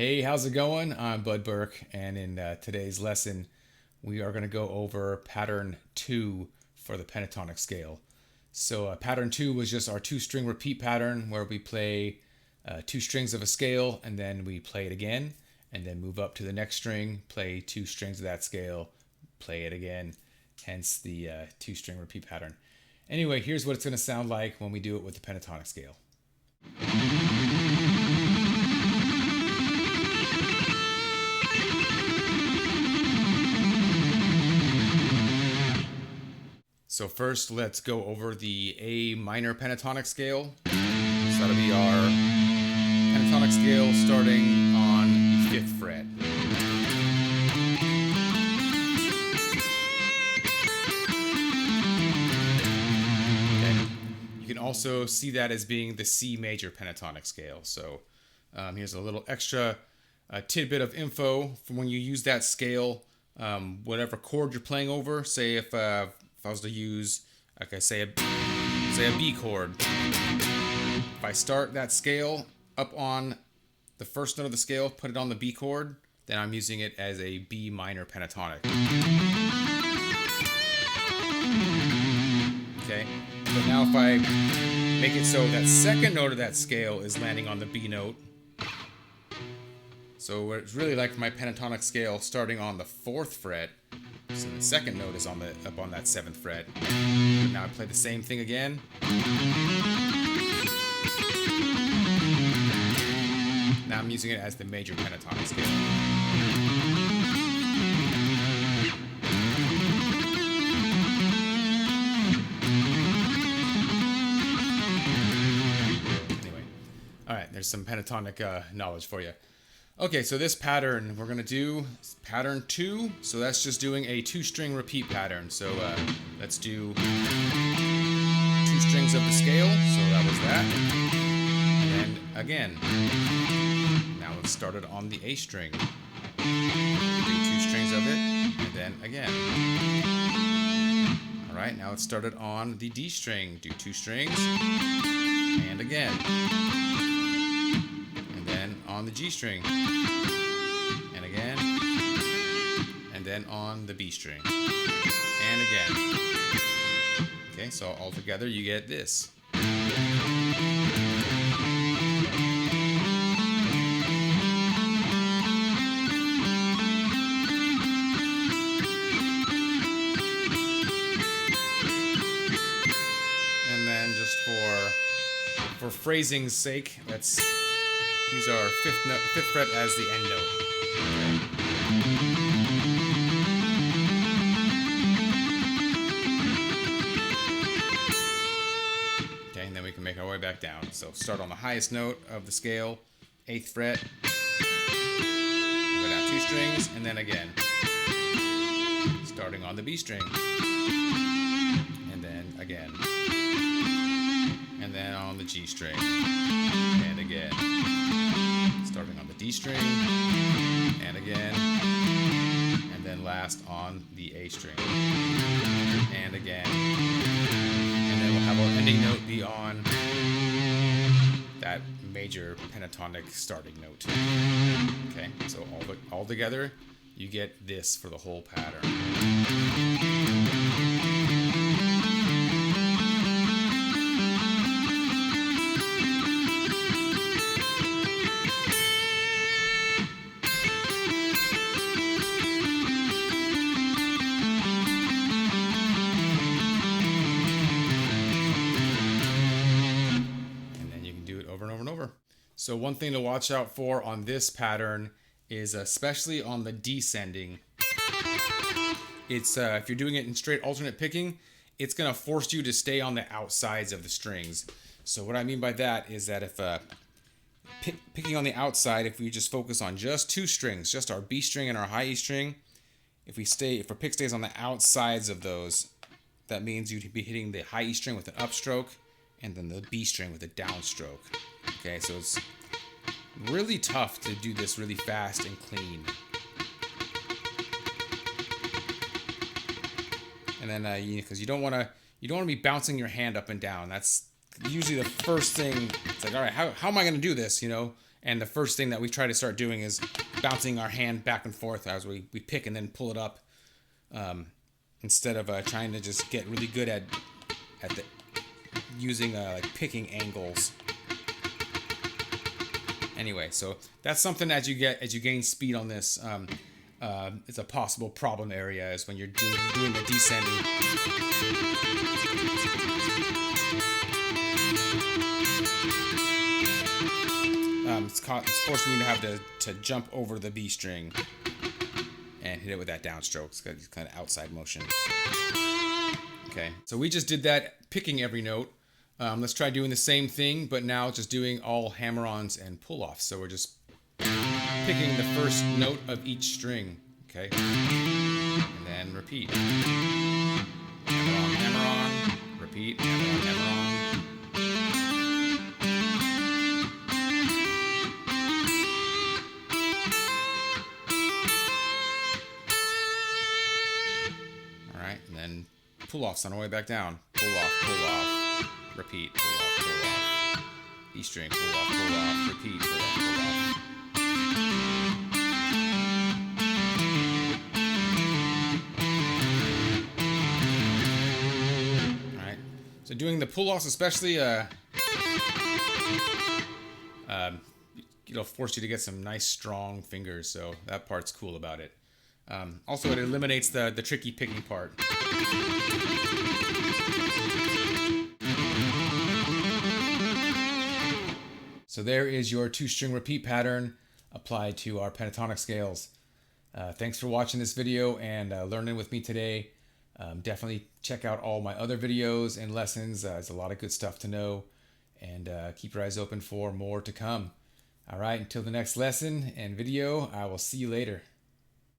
Hey, how's it going? I'm Bud Burke, and in today's lesson, we are going to go over pattern 2 for the pentatonic scale. So pattern 2 was just our two-string repeat pattern where we play two strings of a scale, and then we play it again, and then move up to the next string, play two strings of that scale, play it again, hence the two-string repeat pattern. Anyway, here's what it's going to sound like when we do it with the pentatonic scale. So first, let's go over the A minor pentatonic scale. So that'll be our pentatonic scale starting on the 5th fret. Okay. You can also see that as being the C major pentatonic scale. So here's a little extra tidbit of info from when you use that scale. Whatever chord you're playing over, say if I was to use, say a B chord. If I start that scale up on the first note of the scale, put it on the B chord, then I'm using it as a B minor pentatonic. Okay, but now if I make it so that second note of that scale is landing on the B note, so it's really like my pentatonic scale starting on the 4th fret. So the second note is up on that 7th fret. But now I play the same thing again. Now I'm using it as the major pentatonic scale. Anyway, all right, there's some pentatonic knowledge for you. Okay, so this pattern we're going to do pattern 2. So that's just doing a two-string repeat pattern. So let's do 2 strings of the scale. So that was that. And then again. Now let's start it on the A string. Do 2 strings of it. And then again. All right, now let's start it on the D string. Do 2 strings. And again. On the G string, and again, and then on the B string, and again. Okay, so all together you get this. And then just for phrasing's sake, let's use our 5th fret as the end note. Okay, and then we can make our way back down. So start on the highest note of the scale, 8th fret. Go down 2 strings, and then again. Starting on the B string. And then again. And then on the G string. And again. Starting on the D string, and again, and then last on the A string, and again, and then we'll have our ending note be on that major pentatonic starting note. Okay, so all together, you get this for the whole pattern. So one thing to watch out for on this pattern is especially on the descending. It's if you're doing it in straight alternate picking, it's going to force you to stay on the outsides of the strings. So what I mean by that is that if picking on the outside, if we just focus on just 2 strings, just our B string and our high E string, if our pick stays on the outsides of those, that means you'd be hitting the high E string with an upstroke and then the B string with a downstroke. Okay, so it's really tough to do this really fast and clean. And then because you don't want to be bouncing your hand up and down. That's usually the first thing. It's like, all right, how am I going to do this? And the first thing that we try to start doing is bouncing our hand back and forth as we pick and then pull it up, instead of trying to just get really good at using like picking angles. Anyway, so that's something as you gain speed on this, it's a possible problem area is when you're doing the descending. It's forcing you to have to jump over the B string and hit it with that downstroke. It's got this kind of outside motion. Okay, so we just did that picking every note. Let's try doing the same thing, but now just doing all hammer-ons and pull-offs. So we're just picking the first note of each string, okay? And then repeat. Hammer-on, hammer-on, repeat, hammer-on, hammer-on. All right, and then pull-offs on the way back down. Pull-off, pull-off, repeat, pull-off, pull-off. E string, pull-off, pull-off, repeat, pull-off, pull-off. All right, so doing the pull-offs especially, it'll force you to get some nice strong fingers, so that part's cool about it. Also, it eliminates the tricky picking part. So there is your 2-string repeat pattern applied to our pentatonic scales. Thanks for watching this video and learning with me today. Definitely check out all my other videos and lessons. There's a lot of good stuff to know, and keep your eyes open for more to come. All right, until the next lesson and video, I will see you later.